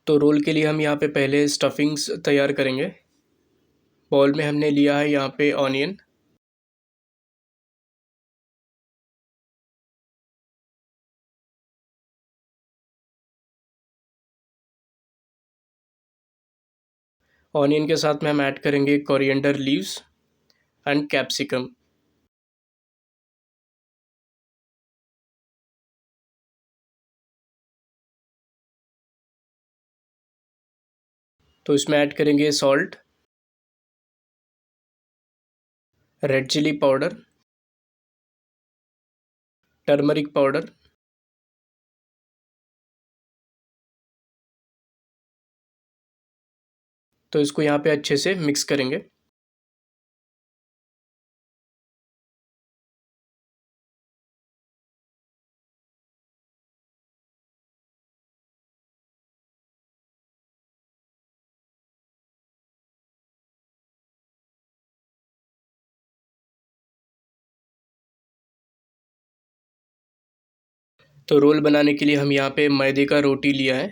तो रोल के लिए हम यहाँ पे पहले स्टफिंग्स तैयार करेंगे। बाउल में हमने लिया है यहाँ पे ऑनियन, ऑनियन के साथ में हम ऐड करेंगे कोरिएंडर लीव्स एंड कैप्सिकम। तो इसमें ऐड करेंगे salt, red chilli powder, turmeric powder, तो इसको यहाँ पे अच्छे से मिक्स करेंगे। तो रोल बनाने के लिए हम यहाँ पे मैदे का रोटी लिया है,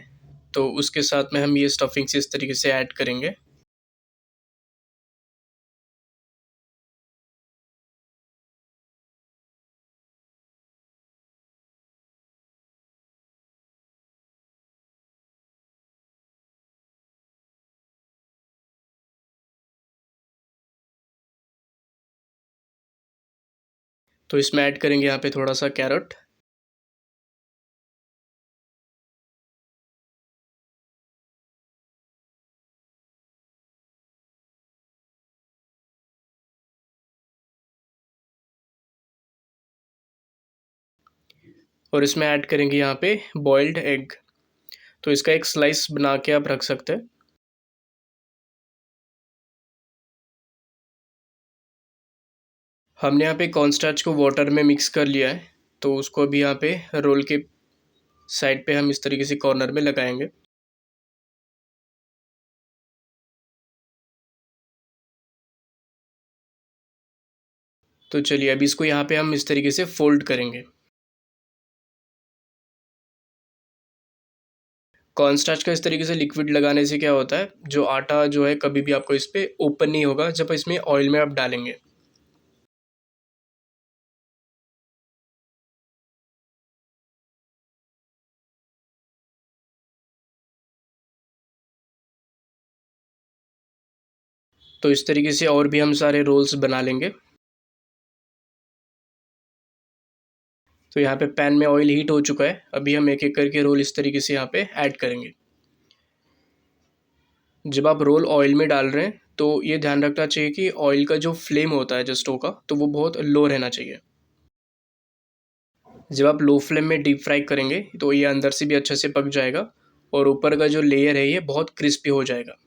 तो उसके साथ में हम ये स्टफिंग्स इस तरीके से ऐड करेंगे। तो इसमें ऐड करेंगे यहाँ पे थोड़ा सा कैरेट, और इसमें ऐड करेंगे यहाँ पे बॉइल्ड एग। तो इसका एक स्लाइस बना के आप रख सकते हैं। हमने यहाँ पे कॉर्नस्टार्च को वाटर में मिक्स कर लिया है, तो उसको अभी यहाँ पे रोल के साइड पे हम इस तरीके से कॉर्नर में लगाएंगे। तो चलिए अभी इसको यहाँ पे हम इस तरीके से फोल्ड करेंगे। कॉर्नस्टार्च का इस तरीके से लिक्विड लगाने से क्या होता है, जो आटा जो है कभी भी आपको इस पे ओपन नहीं होगा जब इसमें ऑयल में आप डालेंगे। तो इस तरीके से और भी हम सारे रोल्स बना लेंगे। तो यहाँ पे पैन में ऑयल हीट हो चुका है, अभी हम एक एक करके रोल इस तरीके से यहाँ पे ऐड करेंगे। जब आप रोल ऑयल में डाल रहे हैं तो ये ध्यान रखना चाहिए कि ऑयल का जो फ्लेम होता है जो स्टोव का, तो वो बहुत लो रहना चाहिए। जब आप लो फ्लेम में डीप फ्राई करेंगे तो ये अंदर से भी अच्छे से पक जाएगा और ऊपर का जो लेयर है ये बहुत क्रिस्पी हो जाएगा।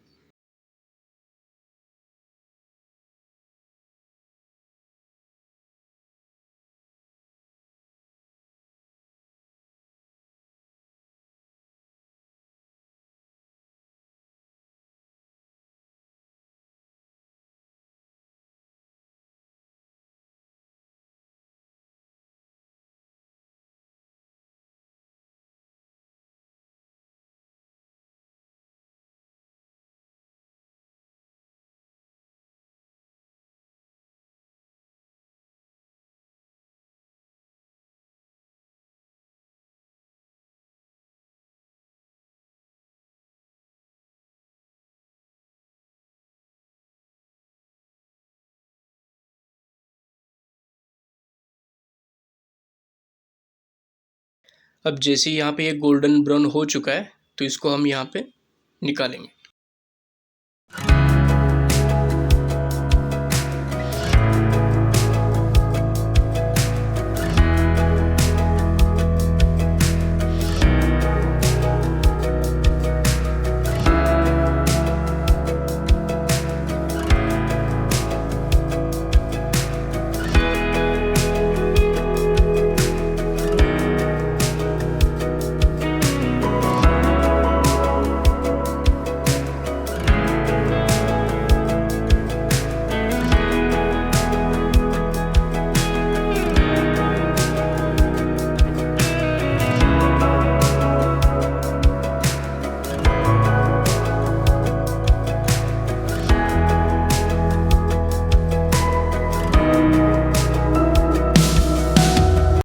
अब जैसे ही यहाँ पे ये गोल्डन ब्राउन हो चुका है तो इसको हम यहाँ पे निकालेंगे।